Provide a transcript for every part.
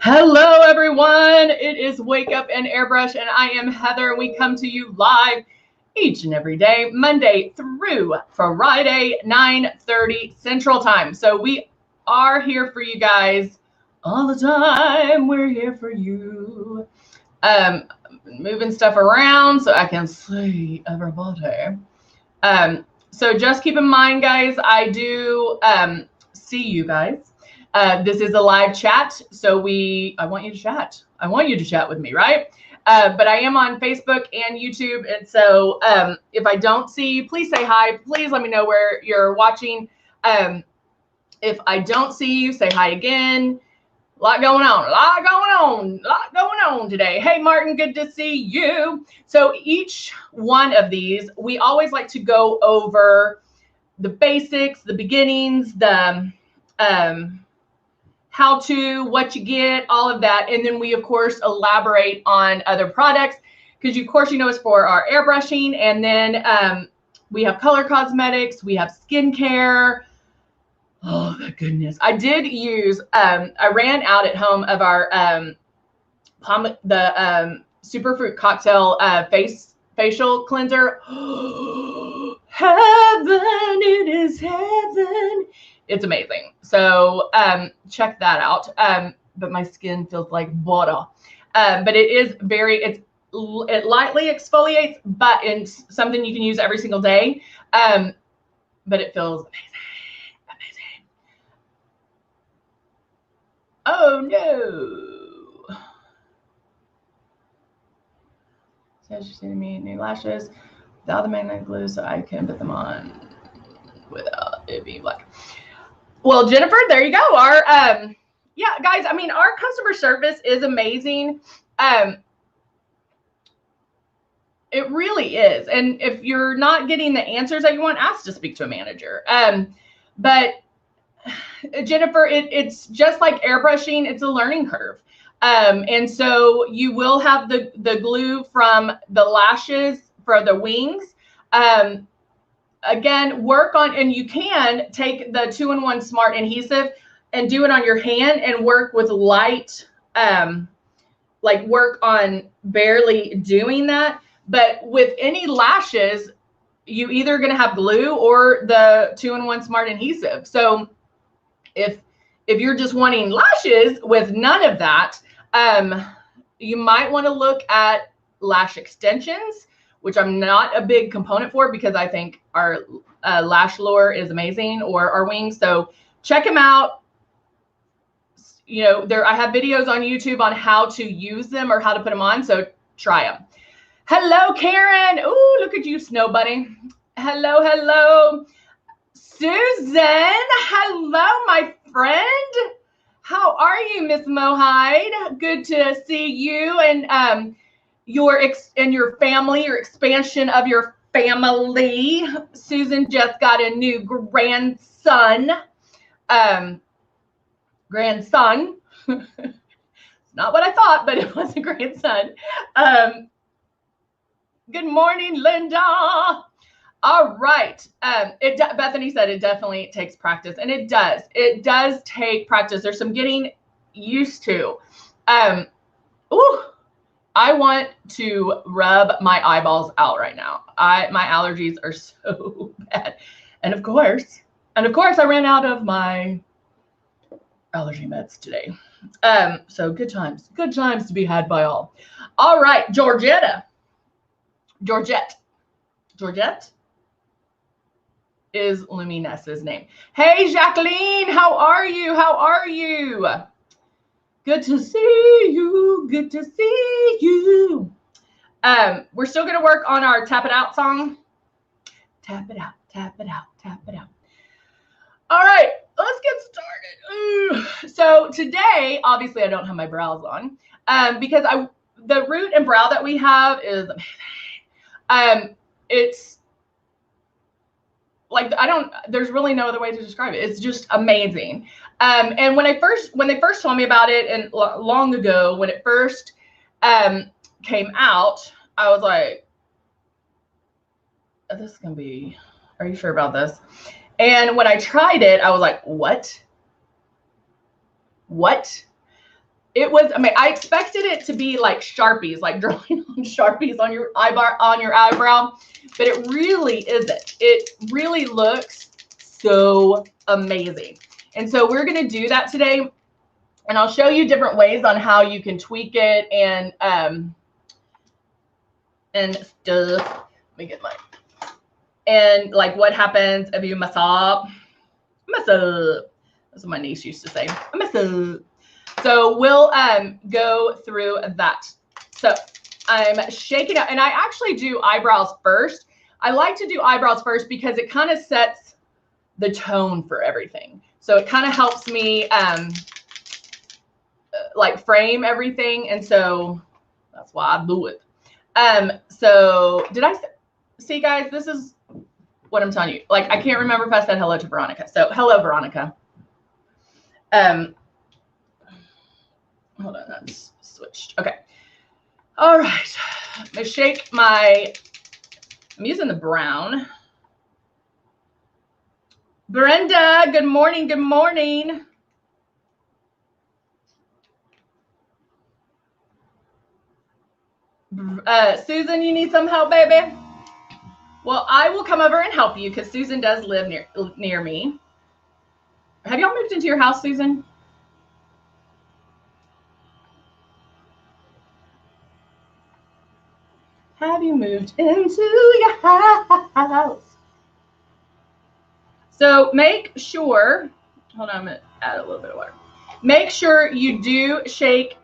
Hello, everyone. It is Wake Up and Airbrush, and I am Heather. We come to you live each and every day, Monday through Friday, 9:30 Central Time. So we are here for you guys all the time. We're here for you. Moving stuff around so I can see everybody. So just keep in mind, guys, I do see you guys. This is a live chat, so I want you to chat. I want you to chat with me, right? But I am on Facebook and YouTube, and so if I don't see you, please say hi. Please let me know where you're watching. If I don't see you, say hi again. A lot going on today. Hey, Martin, good to see you. So each one of these, we always like to go over the basics, the beginnings, the how to, what you get, all of that. And then we, of course, elaborate on other products because, of course, it's for our airbrushing. And then we have color cosmetics. We have skincare. Oh, my goodness. I did use, I ran out at home of our, the Superfruit Cocktail facial cleanser. Heaven, it is heaven. It's amazing. So check that out. But my skin feels like water. But it is it lightly exfoliates, but it's something you can use every single day. But it feels amazing. Oh no. Says she's sending me new lashes without the magnetic glue so I can put them on without it being black. Well, Jennifer, there you go. Our yeah, guys, I mean, our customer service is amazing. It really is. And if you're not getting the answers that you want, ask to speak to a manager. But Jennifer, it's just like airbrushing, it's a learning curve. And so you will have the glue from the lashes for the wings. Again, work on, and you can take the 2-in-1 Smart Adhesive and do it on your hand and work with light, like work on barely doing that. But with any lashes, you either going to have glue or the 2-in-1 Smart Adhesive. So if you're just wanting lashes with none of that, you might want to look at lash extensions, which I'm not a big component for because I think our lash lure is amazing, or our wings. So check them out. I have videos on YouTube on how to use them or how to put them on. So try them. Hello, Karen. Ooh, look at you, Snow Bunny. Hello. Susan. Hello, my friend. How are you, Miss Mohide? Good to see you and your family, your expansion of your family. Susan just got a new grandson. Grandson. Not what I thought, but it was a grandson. Good morning, Linda. All right. Bethany said it definitely takes practice, and it does. It does take practice. There's some getting used to. Ooh. I want to rub my eyeballs out right now. My allergies are so bad. And of course, I ran out of my allergy meds today. So good times to be had by all. All right, Georgette is LUMINESS's name. Hey, Jacqueline, how are you? Good to see you. We're still going to work on our Tap It Out song. Tap it out. All right, let's get started. So today, obviously, I don't have my brows on because the root and brow that we have is amazing. It's like, there's really no other way to describe it. It's just amazing. And when they first told me about it, and long ago, when it first came out, I was like, this is going to be, are you sure about this? And when I tried it, I was like, what? It was, I mean, I expected it to be like Sharpies, like drawing on Sharpies on your eyebrow, but it really isn't. It really looks so amazing. And so we're going to do that today. And I'll show you different ways on how you can tweak it and stuff. Let me get mine. And like what happens if you mess up. Mess up. That's what my niece used to say. Mess up. So we'll go through that. So I'm shaking up, and I actually do eyebrows first. I like to do eyebrows first because it kind of sets the tone for everything. So it kind of helps me like frame everything, and so that's why I do it. So did I see, guys? This is what I'm telling you. Like, I can't remember if I said hello to Veronica. So hello, Veronica. Hold on, that's switched. Okay. All right. I'm gonna shake my, I'm using the brown. Brenda, good morning, good morning. Susan, you need some help, baby? Well, I will come over and help you because Susan does live near me. Have y'all moved into your house, Susan? Have you moved into your house? So make sure, hold on, I'm going to add a little bit of water. Make sure you do shake.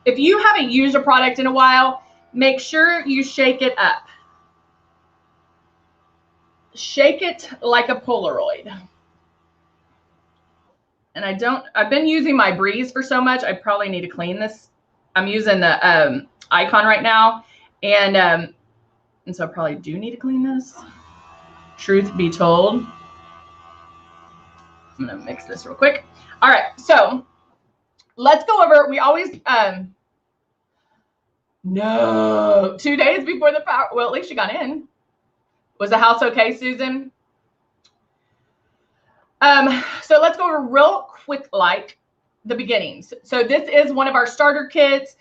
If you haven't used a product in a while, make sure you shake it up. Shake it like a Polaroid. And I've been using my Breeze for so much, I probably need to clean this. I'm using the Icon right now, and so I probably do need to clean this. Truth be told. I'm gonna mix this real quick. All right, so let's go over, we always, no, 2 days before the power, well, at least you got in. Was the house okay, Susan? So let's go over real quick, like the beginnings. So this is one of our starter kits.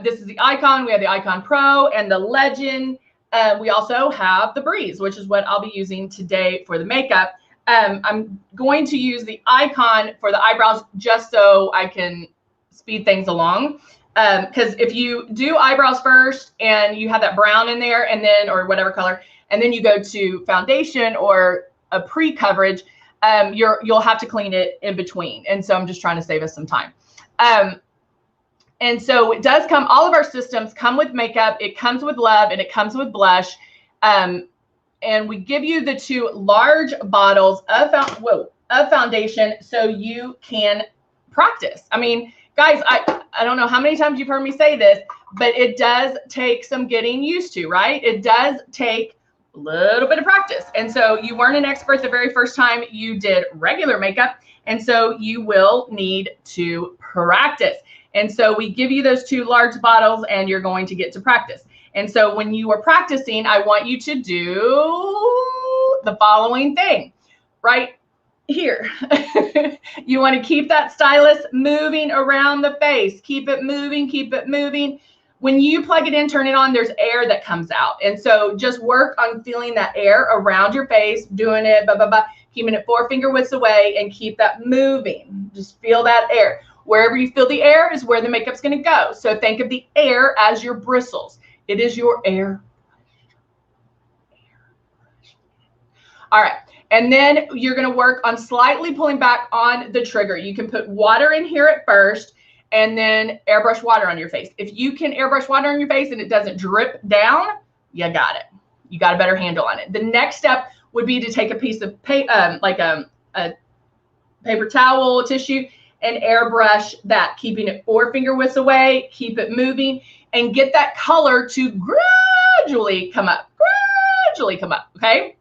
This is the Icon. We have the Icon Pro and the Legend. We also have the Breeze, which is what I'll be using today for the makeup. I'm going to use the Icon for the eyebrows just so I can speed things along. Because if you do eyebrows first and you have that brown in there and then, or whatever color, and then you go to foundation or a pre-coverage, you'll have to clean it in between. And so I'm just trying to save us some time. And so it does come, all of our systems come with makeup, it comes with love, and it comes with blush. And we give you the 2 large bottles of foundation so you can practice. I mean, guys, I don't know how many times you've heard me say this, but it does take some getting used to, right? It does take a little bit of practice. And so you weren't an expert the very first time you did regular makeup. And so you will need to practice. And so we give you those 2 large bottles and you're going to get to practice. And so when you are practicing, I want you to do the following thing right here. You want to keep that stylus moving around the face. Keep it moving, keep it moving. When you plug it in, turn it on, there's air that comes out. And so just work on feeling that air around your face, doing it, keeping it 4 finger widths away and keep that moving. Just feel that air. Wherever you feel the air is where the makeup's going to go. So think of the air as your bristles. It is your air. All right. And then you're going to work on slightly pulling back on the trigger. You can put water in here at first and then airbrush water on your face. If you can airbrush water on your face and it doesn't drip down, you got it. You got a better handle on it. The next step would be to take a piece of like a paper towel, tissue, and airbrush that, keeping it 4 finger widths away, keep it moving, and get that color to gradually come up, okay?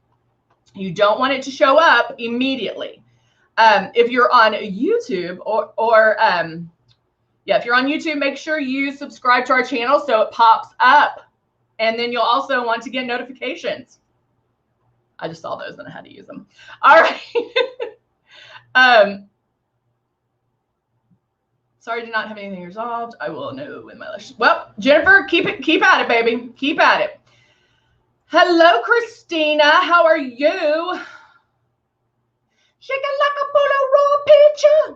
You don't want it to show up immediately. If you're on YouTube if you're on YouTube, make sure you subscribe to our channel so it pops up. And then you'll also want to get notifications. I just saw those and I had to use them. All right. Sorry to not have anything resolved. I will know in my lashes. Well, Jennifer, keep at it, baby. Keep at it. Hello, Christina. How are you? Shaking like a Polaroid picture.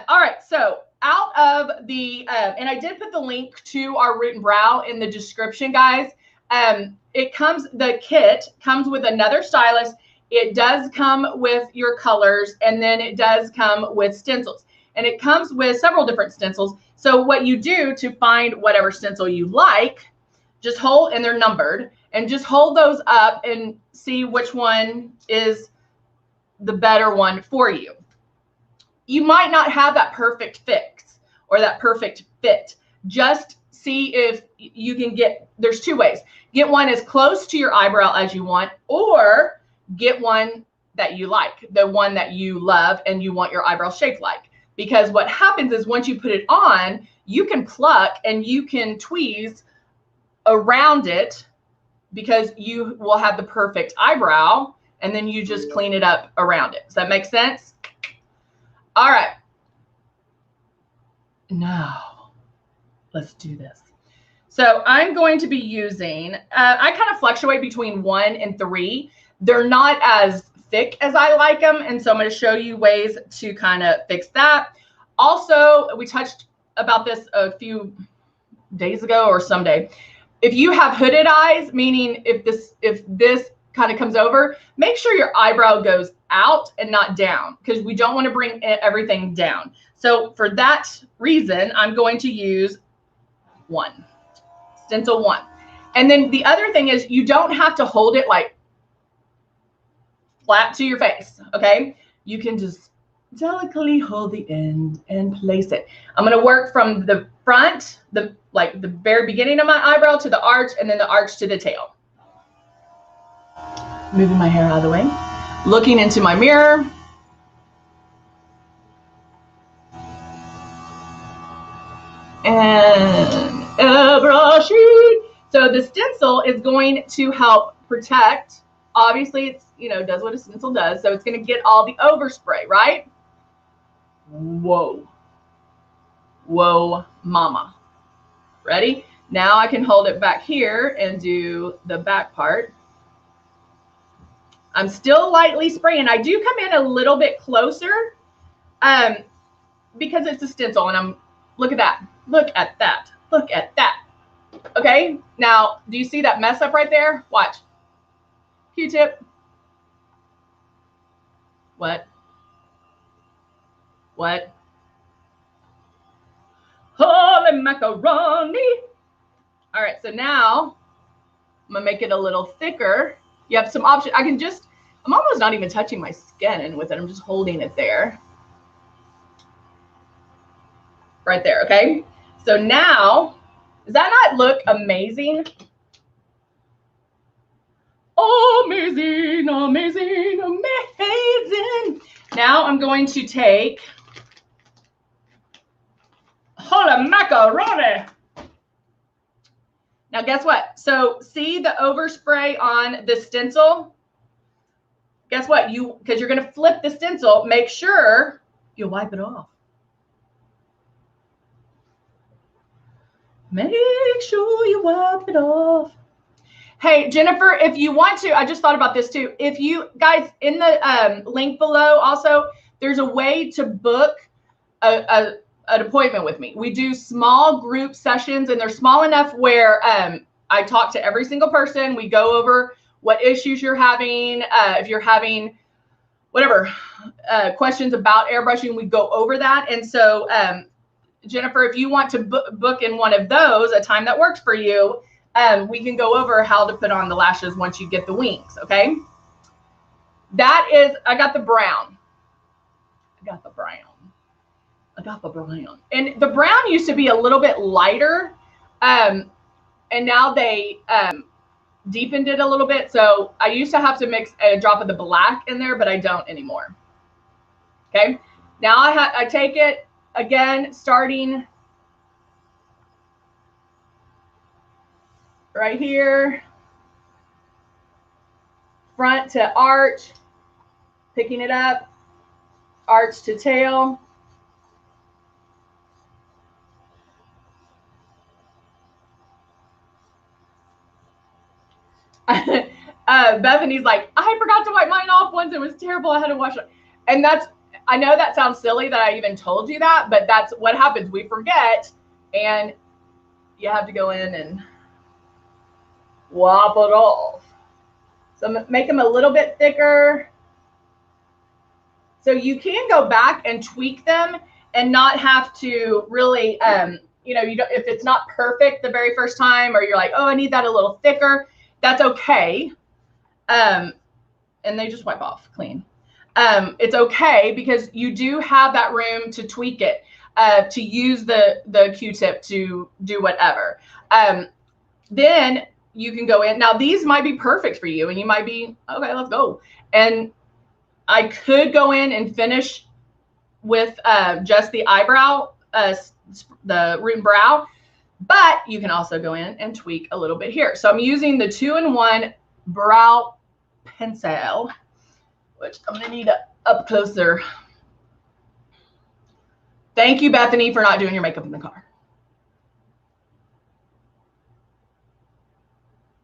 All right, so out of the, and I did put the link to our root and brow in the description, guys. The kit comes with another stylus. It does come with your colors, and then it does come with stencils. And it comes with several different stencils. So what you do to find whatever stencil you like, just hold, and they're numbered, and just hold those up and see which one is the better one for you. You might not have that perfect fix or that perfect fit. Just see if you can get, there's two ways. Get one as close to your eyebrow as you want, or get one that you like, the one that you love and you want your eyebrow shaped like. Because what happens is once you put it on, you can pluck and you can tweeze around it because you will have the perfect eyebrow, and then you just clean it up around it. Does that make sense? All right. Now, let's do this. So I'm going to be using, I kind of fluctuate between 1 and 3. They're not as thick as I like them, and so I'm going to show you ways to kind of fix that. Also, we touched about this a few days ago or someday. If you have hooded eyes, meaning if this kind of comes over, make sure your eyebrow goes out and not down, because we don't want to bring everything down. So for that reason, I'm going to use 1, stencil 1. And then the other thing is you don't have to hold it like flat to your face, okay? You can just delicately hold the end and place it. I'm going to work from the front, like the very beginning of my eyebrow to the arch, and then the arch to the tail. Moving my hair out of the way, looking into my mirror. And airbrushing. So the stencil is going to help protect. Obviously, it's, does what a stencil does. So it's going to get all the overspray, right? Whoa. Whoa, mama. Ready? Now I can hold it back here and do the back part. I'm still lightly spraying. I do come in a little bit closer because it's a stencil, and look at that. Look at that. Look at that. Okay, now, do you see that mess up right there? Watch. Q-tip. What? What? Holy macaroni. All right, so now I'm gonna make it a little thicker. You have some options. I'm almost not even touching my skin with it. I'm just holding it there. Right there, okay? So now, does that not look amazing? Amazing, amazing, amazing. Now I'm going to take, holy macaroni. Now guess what? So see the overspray on the stencil? Guess what? Because you're going to flip the stencil, make sure you wipe it off. Make sure you wipe it off. Hey, Jennifer, if you want to, I just thought about this too. If you guys, in the link below also, there's a way to book an appointment with me. We do small group sessions, and they're small enough where I talk to every single person. We go over what issues you're having. If you're having whatever questions about airbrushing, we go over that. And so, Jennifer, if you want to book in one of those, a time that works for you, we can go over how to put on the lashes once you get the wings, okay? That is, I got the brown. I got the brown. And the brown used to be a little bit lighter, and now they deepened it a little bit. So I used to have to mix a drop of the black in there, but I don't anymore. Okay, now I take it again, starting right here, front to arch, picking it up, arch to tail, Bethany's like, I forgot to wipe mine off once. It was terrible. I had to wash it. And I know that sounds silly that I even told you that, but that's what happens. We forget, and you have to go in and wop it off. So make them a little bit thicker. So you can go back and tweak them and not have to really, you know, if it's not perfect the very first time, or you're like, oh, I need that a little thicker, that's okay. And they just wipe off clean. It's okay because you do have that room to tweak it, to use the Q-tip to do whatever. Then you can go in. Now, these might be perfect for you, and you might be, okay, let's go. And I could go in and finish with just the eyebrow, the root and brow, but you can also go in and tweak a little bit here. So I'm using the 2-in-1 brow pencil, which I'm going to need up closer. Thank you, Bethany, for not doing your makeup in the car.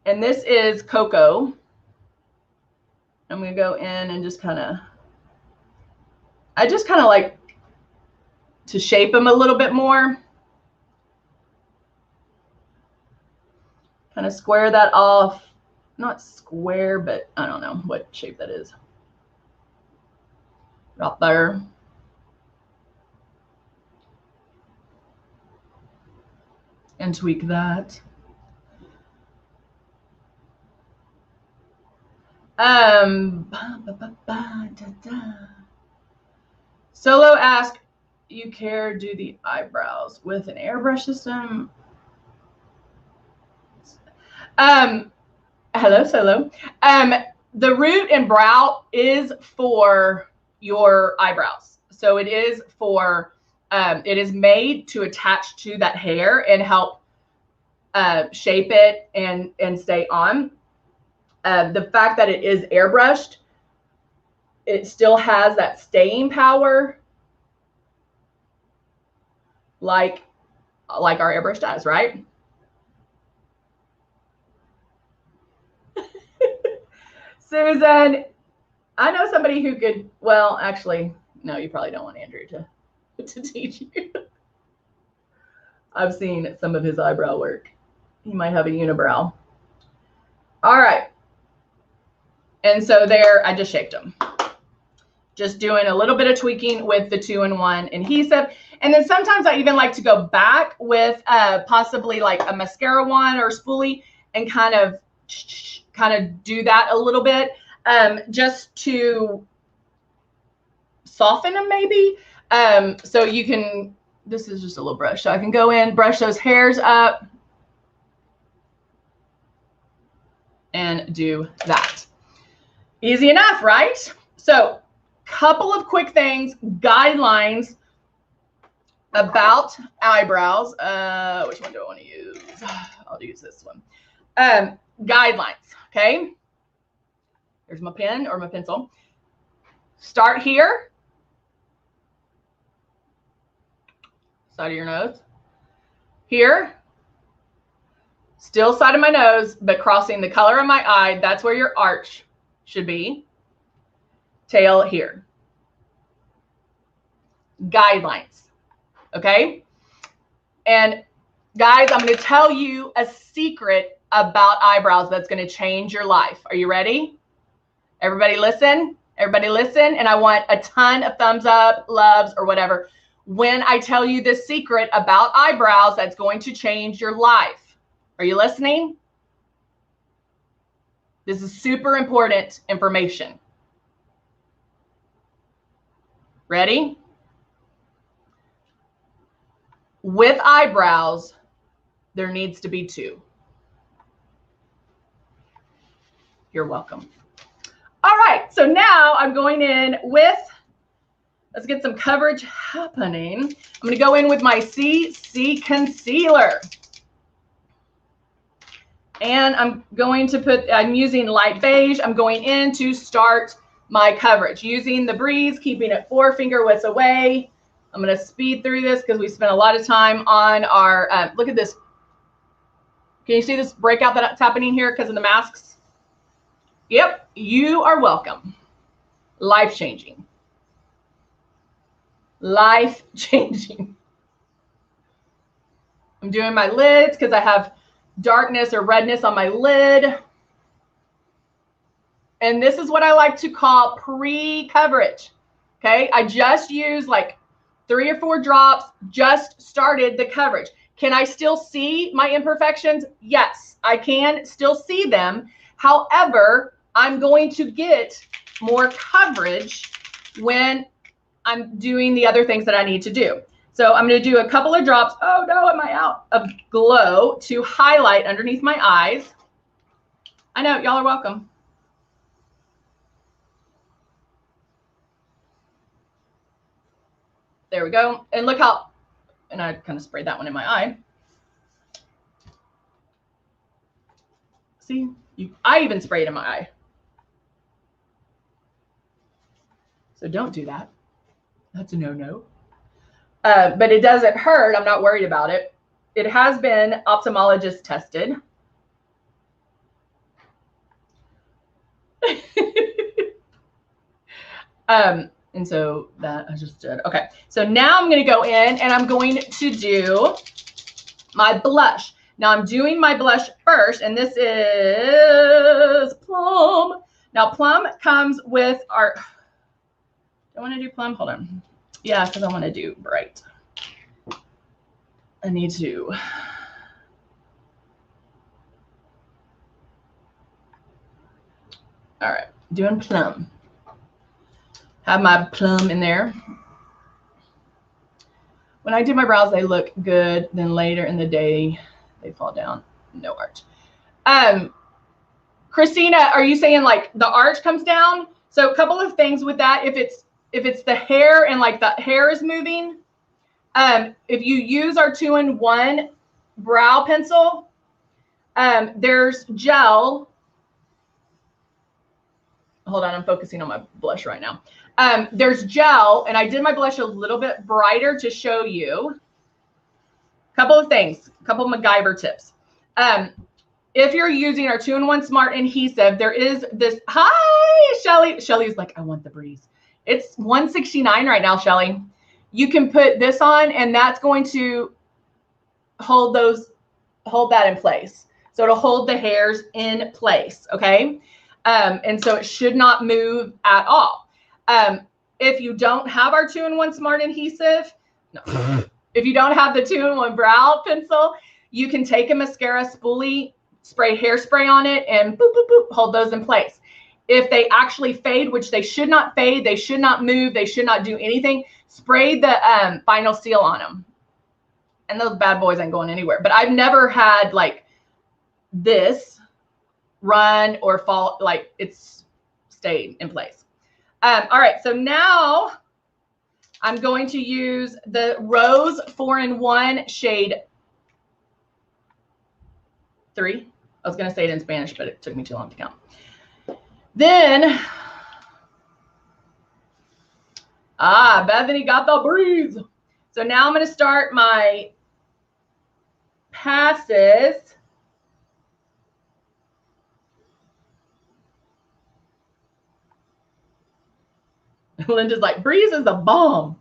And this is Cocoa. I'm going to go in and just I just kind of like to shape them a little bit more. Kind of square that off. Not square, but I don't know what shape that is. Right there. And tweak that. Solo asked, you care do the eyebrows with an airbrush system? Hello, Solo. The root and brow is for your eyebrows. So it is for, it is made to attach to that hair and help shape it and stay on. The fact that it is airbrushed, it still has that staying power like our airbrush does, right? Susan, I know somebody who could, well, actually, no, you probably don't want Andrew to teach you. I've seen some of his eyebrow work. He might have a unibrow. All right. And so there, I just shaped them. Just doing a little bit of tweaking with the 2-in-1 adhesive. And then sometimes I even like to go back with possibly like a mascara wand or spoolie and kind of do that a little bit, just to soften them maybe. So you can, this is just a little brush. So I can go in, brush those hairs up and do that. Easy enough, right? So couple of quick things, guidelines about eyebrows. Which one do I want to use? I'll use this one. Guidelines, okay? Here's my pen or my pencil. Start here. Side of your nose. Here. Still side of my nose, but crossing the color of my eye. That's where your arch should be. Tail here. Guidelines, okay? And guys, I'm going to tell you a secret about eyebrows that's going to change your life. Are you ready? Everybody listen. Everybody listen. And I want a ton of thumbs up, loves, or whatever when I tell you this secret about eyebrows that's going to change your life. Are you listening? This is super important information. Ready? With eyebrows, there needs to be two. You're welcome. All right, so now I'm going in with, let's get some coverage happening. I'm going to go in with my CC concealer. And I'm going to put, I'm using light beige. I'm going in to start my coverage using the breeze, keeping it 4 finger widths away. I'm going to speed through this because we spent a lot of time on our, look at this. Can you see this breakout that's happening here because of the masks? Yep, you are welcome. Life-changing. Life-changing. I'm doing my lids because I have darkness or redness on my lid. And this is what I like to call pre-coverage. Okay, I just used like 3 or 4 drops, just started the coverage. Can I still see my imperfections? Yes, I can still see them. However, I'm going to get more coverage when I'm doing the other things that I need to do. So I'm going to do a couple of drops. Oh no, am I out of glow to highlight underneath my eyes? I know, y'all are welcome. There we go. And look how, and I kind of sprayed that one in my eye. See, I even sprayed in my eye. So don't do that. That's a no-no. But it doesn't hurt. I'm not worried about it. It has been ophthalmologist tested. And so that I just did. Okay, so now I'm going to go in and I'm going to do my blush. Now I'm doing my blush first, and this is Plum. Now Plum comes with our, do I want to do Plum? Hold on. Yeah, because I want to do bright. I need to. All right, doing Plum. Have my Plum in there. When I do my brows, they look good. Then later in the day, they fall down. No arch. Christina, are you saying like the arch comes down? So a couple of things with that. If it's the hair and like the hair is moving, if you use our 2-in-1 brow pencil, there's gel. Hold on, I'm focusing on my blush right now. There's gel, and I did my blush a little bit brighter to show you. A couple of things, a couple of MacGyver tips. If you're using our 2-in-1 Smart Adhesive, there is this, hi, Shelly. Shelly's like, I want the breeze. It's $169 right now, Shelly. You can put this on, and that's going to hold that in place. So it'll hold the hairs in place, okay? And so it should not move at all. If you don't have our 2-in-1 Smart Adhesive, no. If you don't have the 2-in-1 brow pencil, you can take a mascara spoolie, spray hairspray on it, and boop, boop, boop, hold those in place. If they actually fade, which they should not fade, they should not move, they should not do anything, spray the final seal on them. And those bad boys ain't going anywhere. But I've never had like this run or fall, like it's stayed in place. All right, so now I'm going to use the Rose 4-in-1 shade 3. I was going to say it in Spanish, but it took me too long to count. Then, Bethany got the breeze. So now I'm going to start my passes. Linda's like, breeze is the bomb.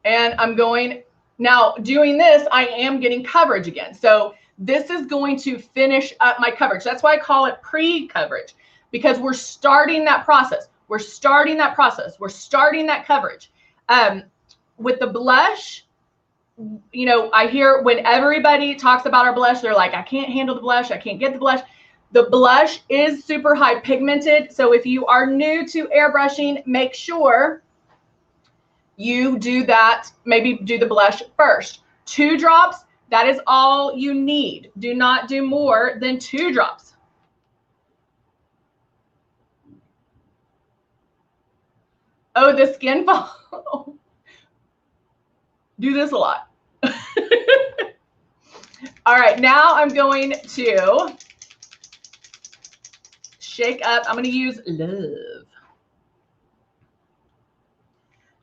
And I'm going, now doing this, I am getting coverage again. So this is going to finish up my coverage. That's why I call it pre-coverage, because we're starting that process. We're starting that process. We're starting that coverage. With the blush, you know, I hear when everybody talks about our blush, they're like, I can't handle the blush. I can't get the blush. The blush is super high pigmented. So if you are new to airbrushing, make sure you do that. Maybe do the blush first. 2 drops, that is all you need. Do not do more than 2 drops. Oh, the skin fall. Do this a lot. All right, now I'm going to shake up. I'm going to use Love.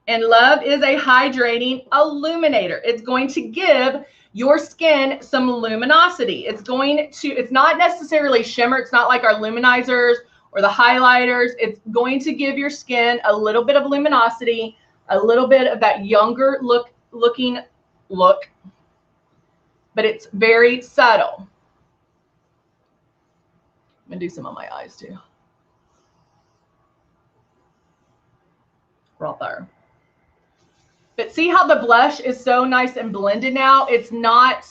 And Love is a hydrating illuminator. It's going to give your skin some luminosity. It's going to, it's not necessarily shimmer. It's not like our luminizers or the highlighters. It's going to give your skin a little bit of luminosity, a little bit of that younger looking look, but it's very subtle. I'm gonna do some on my eyes too. Right there. But see how the blush is so nice and blended now? It's not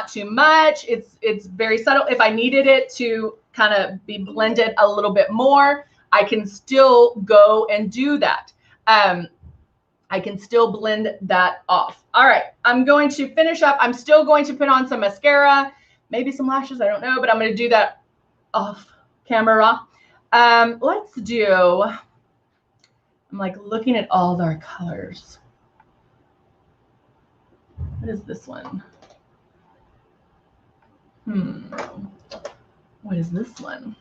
too much. It's very subtle. If I needed it to kind of be blended a little bit more, I can still go and do that. I can still blend that off. All right, I'm going to finish up. I'm still going to put on some mascara, maybe some lashes, I don't know, but I'm going to do that off camera. Let's do, I'm like looking at all our colors. What is this one? What is this one?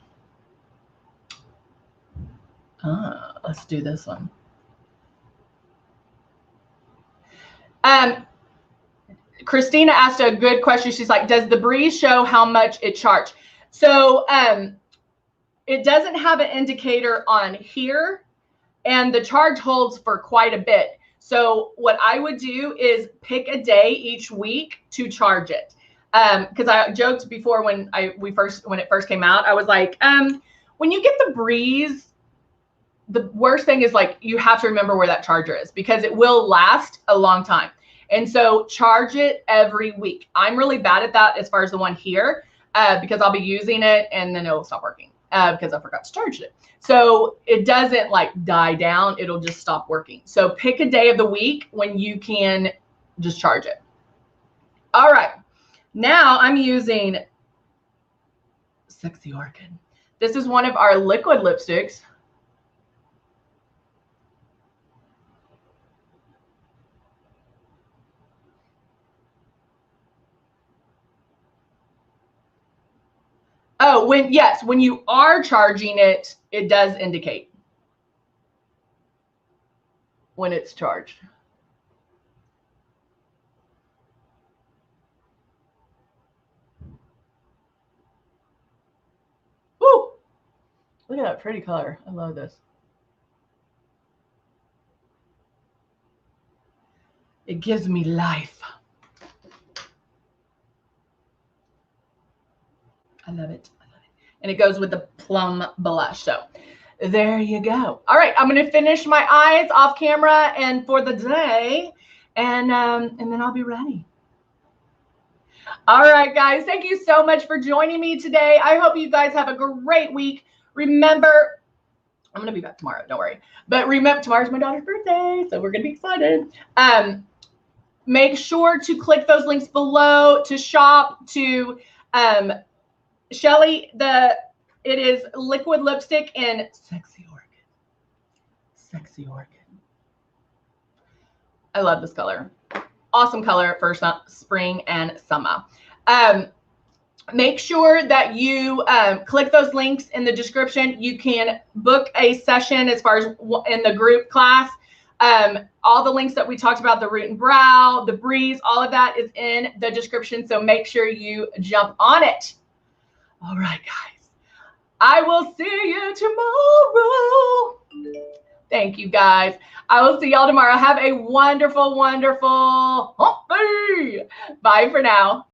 Let's do this one. Christina asked a good question. She's like, does the breeze show how much it charged? So it doesn't have an indicator on here, and the charge holds for quite a bit. So what I would do is pick a day each week to charge it. Because I joked before when it first came out, I was like, when you get the breeze, the worst thing is like you have to remember where that charger is because it will last a long time. And so charge it every week. I'm really bad at that as far as the one here because I'll be using it and then it'll stop working because I forgot to charge it. So it doesn't like die down. It'll just stop working. So pick a day of the week when you can just charge it. All right. Now I'm using Sexy Orchid. This is one of our liquid lipsticks. Oh, when you are charging it, it does indicate when it's charged. Woo! Look at that pretty color. I love this. It gives me life. I love it. I love it. And it goes with the plum blush. So there you go. All right, I'm going to finish my eyes off camera and for the day, and then I'll be ready. All right, guys, thank you so much for joining me today. I hope you guys have a great week. Remember, I'm going to be back tomorrow. Don't worry. But remember, tomorrow's my daughter's birthday, so we're going to be excited. Make sure to click those links below to shop, to Shelly, it is liquid lipstick in Sexy Orchid. Sexy Orchid. I love this color. Awesome color for spring and summer. Make sure that you click those links in the description. You can book a session as far as in the group class. All the links that we talked about, the root and brow, the breeze, all of that is in the description. So make sure you jump on it. All right, guys. I will see you tomorrow. Thank you, guys. I will see y'all tomorrow. Have a wonderful, wonderful hump day. Bye for now.